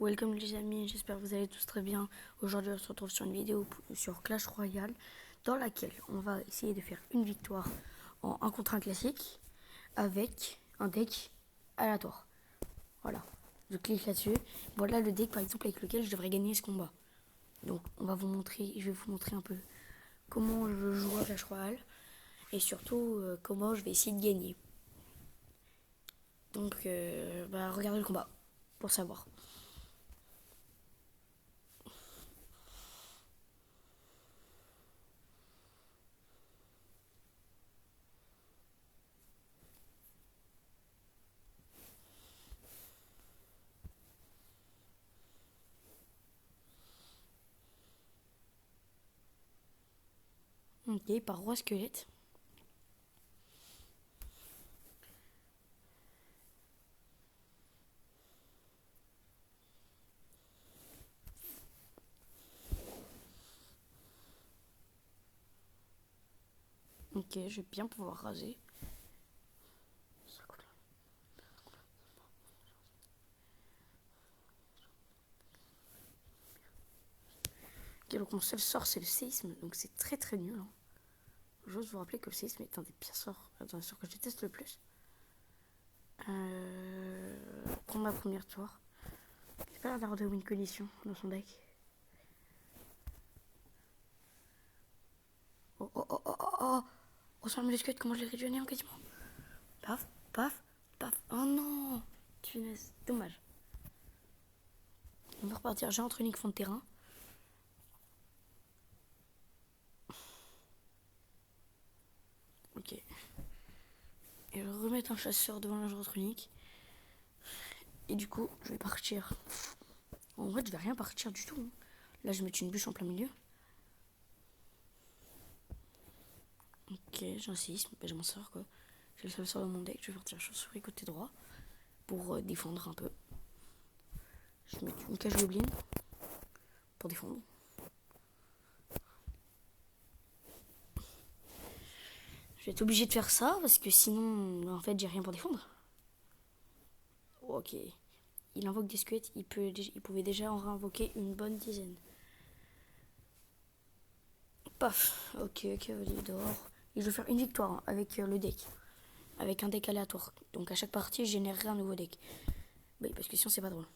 Welcome les amis, j'espère que vous allez tous très bien. Aujourd'hui on se retrouve sur une vidéo sur Clash Royale dans laquelle on va essayer de faire une victoire en 1 contre 1 classique avec un deck aléatoire. Voilà, je clique là-dessus. Voilà le deck par exemple avec lequel je devrais gagner ce combat. Donc on va vous montrer, je vais vous montrer un peu comment je joue à Clash Royale et surtout comment je vais essayer de gagner. Donc regardez le combat pour savoir. Ok, par roi squelette. Ok, je vais bien pouvoir raser. Ok, donc mon seul sort c'est le séisme, donc c'est très très nul. Hein. J'ose vous rappeler que le séisme est un des pires sorts, un sort que je déteste le plus. Prendre ma première tour. J'ai pas l'air d'avoir de win condition dans son deck. Oh oh oh oh oh oh. Oh, ça me discute, comment je l'ai réduit à néant quasiment. Paf, paf, paf. Oh non, punaise, dommage. On va repartir. J'ai entre unique fond de terrain. Ok. Et je vais remettre un chasseur devant la joueur unique. Et du coup, je vais partir. En vrai, je vais rien partir du tout. Hein. Là, je vais mettre une bûche en plein milieu. Ok, j'ai un séisme, je m'en sors quoi. J'ai le seul sort de mon deck, je vais partir chauve-souris côté droit pour défendre un peu. Je vais mettre une cage goblin pour défendre. Je vais être obligé de faire ça parce que sinon, en fait, j'ai rien pour défendre. Ok. Il invoque des squelettes, il pouvait déjà en réinvoquer une bonne dizaine. Paf. Ok, cavalier d'or. Et je vais faire une victoire hein, avec le deck. Avec un deck aléatoire. Donc à chaque partie, je générerai un nouveau deck. Oui, parce que sinon, c'est pas drôle.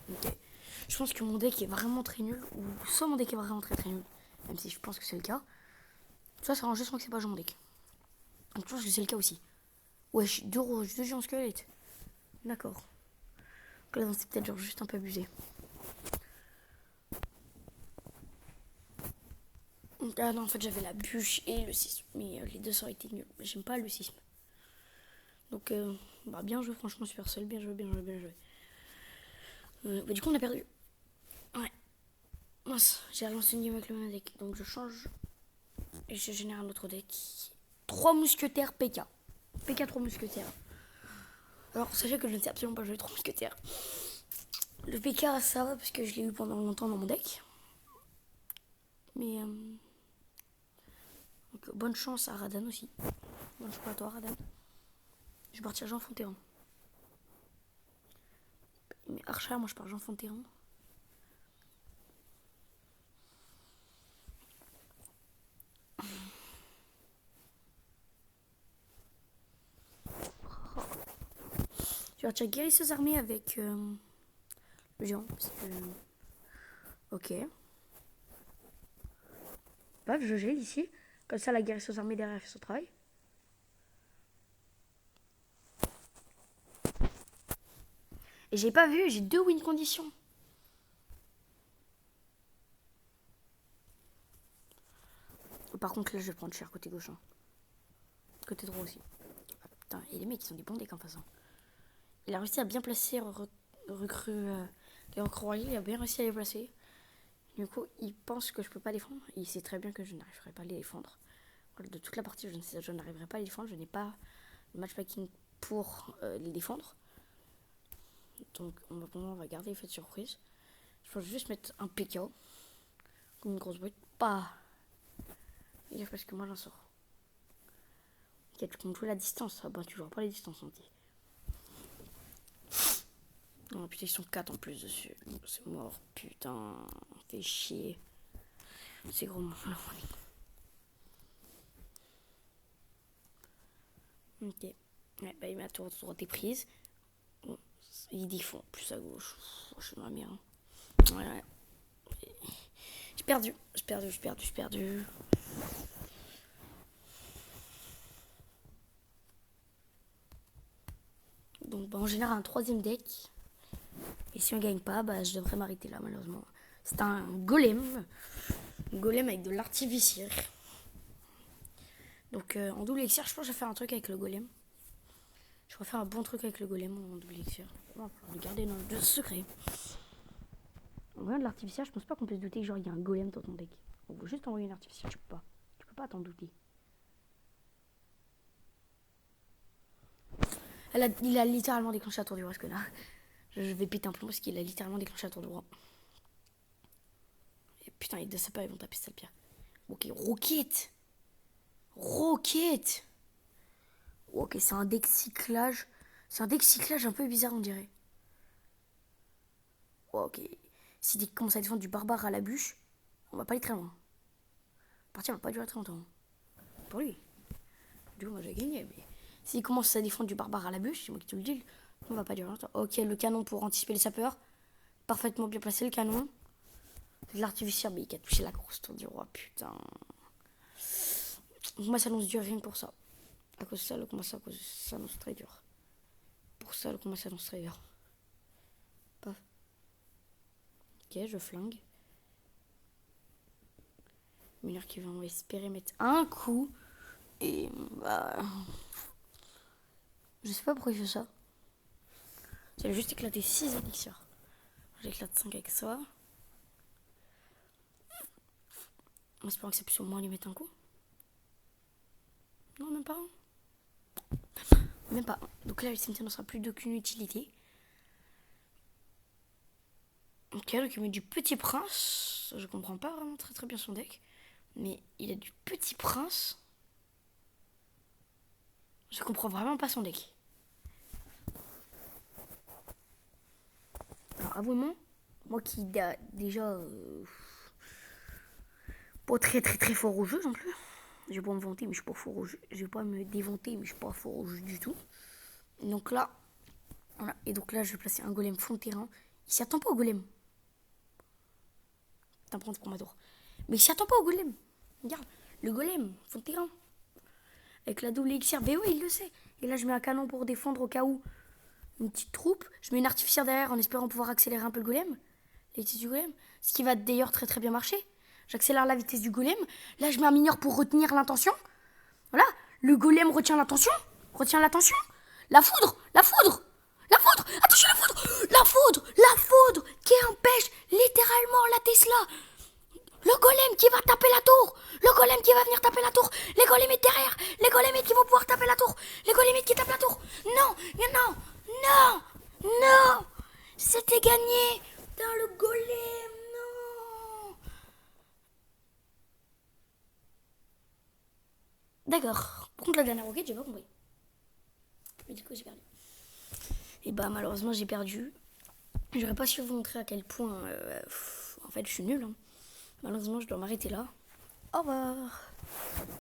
Ok. Je pense que mon deck est vraiment très nul. Ou soit mon deck est vraiment très très nul. Même si je pense que c'est le cas. Ça arrange juste que c'est pas mon deck. Donc je pense que c'est le cas aussi. Wesh, deux géants squelettes. D'accord. Donc là, c'est peut-être genre juste un peu abusé. Ah non, en fait, j'avais la bûche et le sisme. Mais les deux sorts étaient nuls. J'aime pas le sisme. Donc, bien joué, franchement, super seul. Bien joué, bien joué, bien joué. Du coup, on a perdu. Ouais. Mince, j'ai relancé une game avec le même deck. Donc, je change et je génère un autre deck. 3 mousquetaires PK. PK 3 mousquetaires. Alors, sachez que je ne sais absolument pas jouer 3 mousquetaires. Le PK, ça va parce que je l'ai eu pendant longtemps dans mon deck. Mais donc, bonne chance à Radan aussi. Bonne chance à toi, Radan. Je vais partir Jean Fonterrain. Mais Archer, moi je pars Jean Fonterrain. Je vais partir guérisseuse armée avec le géant. Parce que. Ok. Paf, je gèle ici. Comme ça, la guérisseuse armée derrière fait son travail. Et j'ai pas vu, j'ai 2 win conditions. Par contre, là, je vais prendre cher côté gauche. Hein. Côté droit aussi. Ah, putain, et les mecs, ils sont des bons decks en face. Hein. Il a réussi à bien placer recrue. Les recrues royales, il a bien réussi à les placer. Du coup, il pense que je peux pas défendre. Il sait très bien que je n'arriverai pas à les défendre. De toute la partie, je n'arriverai pas à les défendre. Je n'ai pas le matchmaking pour les défendre. Donc, on va garder l'effet de surprise. Je peux juste mettre un PK. Comme une grosse brute. Pas. Et parce que moi, j'en sors. Ok, tu contrôles la distance. Ah bah, tu joues pas les distances, on dit. Oh putain, ils sont 4 en plus dessus. C'est mort, putain. Fait chier. C'est gros. Ok. Ouais, bah, il met à tour tes prises. Bon, il défend plus à gauche. Je suis dans la merde. Ouais. J'ai perdu. Donc, bah, en général, un troisième deck. Et si on gagne pas, bah, je devrais m'arrêter là, malheureusement. C'est un golem. Golem avec de l'artificier. Donc, en double elixir, je pense que je vais faire un truc avec le golem. Je vais faire un bon truc avec le golem en double elixir. On va le garder dans le secret. En voyant de l'artificier, je pense pas qu'on peut se douter que genre il y a un golem dans ton deck. On veut juste envoyer une artificier, tu peux pas. Tu peux pas t'en douter. Il a littéralement déclenché à tour du roi, parce que là, je vais péter un plomb parce qu'il a littéralement déclenché à tour du roi. Et putain, ils savent pas, ils vont taper cette pierre. Ok, Rocket. Ok, c'est un deck cyclage. C'est un deck cyclage un peu bizarre, on dirait. Ok. Si tu commences à défendre du barbare à la bûche, on va pas aller très loin. La partie va pas durer très longtemps. Pour lui. Du coup, moi j'ai gagné. Mais s'il commence à défendre du barbare à la bûche, c'est moi qui te le dis, on va pas durer longtemps. Ok, le canon pour anticiper les sapeurs. Parfaitement bien placé le canon. De l'artificier, mais il a touché la grosse tour du roi, putain. Moi, ça annonce dur rien que pour ça. À cause de ça, le combat s'annonce très dur. Pour ça, le combat s'annonce très dur. Paf. Ok, je flingue. Mineur qui va espérer mettre un coup. Et bah. Je sais pas pourquoi il fait ça. J'ai juste éclaté 6 élixirs. J'éclate 5 avec ça. En espérant que ça puisse au moins lui mettre un coup. Non, même pas un. Même pas un. Donc là, le cimetière ne sera plus d'aucune utilité. Ok, donc il met du petit prince. Je comprends pas vraiment très bien son deck. Mais il a du petit prince. Je comprends vraiment pas son deck. Alors avouez-moi, moi qui déjà pas très fort au jeu non plus. Je vais pas me vanter mais je suis pas fort au jeu. Je vais pas me dévanter mais je suis pas fort au jeu du tout. Donc là, voilà. Et donc là je vais placer un golem fond de terrain. Il s'y attend pas au golem. T'en prends pour ma tour. Mais il s'y attend pas au golem. Regarde, le golem, fond de terrain. Avec la double elixir. Mais oui, il le sait. Et là je mets un canon pour défendre au cas où. Une petite troupe. Je mets une artificière derrière en espérant pouvoir accélérer un peu le golem. La vitesse du golem. Ce qui va d'ailleurs très bien marcher. J'accélère la vitesse du golem. Là, je mets un mineur pour retenir l'intention. Voilà. Le golem retient l'attention. La foudre. Attention, la foudre qui empêche littéralement la Tesla. Le golem qui va taper la tour. Le golem qui va venir taper la tour. Les golémites derrière. Les golémites qui vont pouvoir taper la tour. Les golémites qui tapent la tour. Non. C'était gagné. Dans le golem. Non. D'accord. Par contre, la dernière roquette, j'ai pas compris. Mais du coup, j'ai perdu. Et bah, malheureusement, j'ai perdu. J'aurais pas su vous montrer à quel point. En fait, je suis nulle. Hein. Malheureusement, je dois m'arrêter là. Au revoir.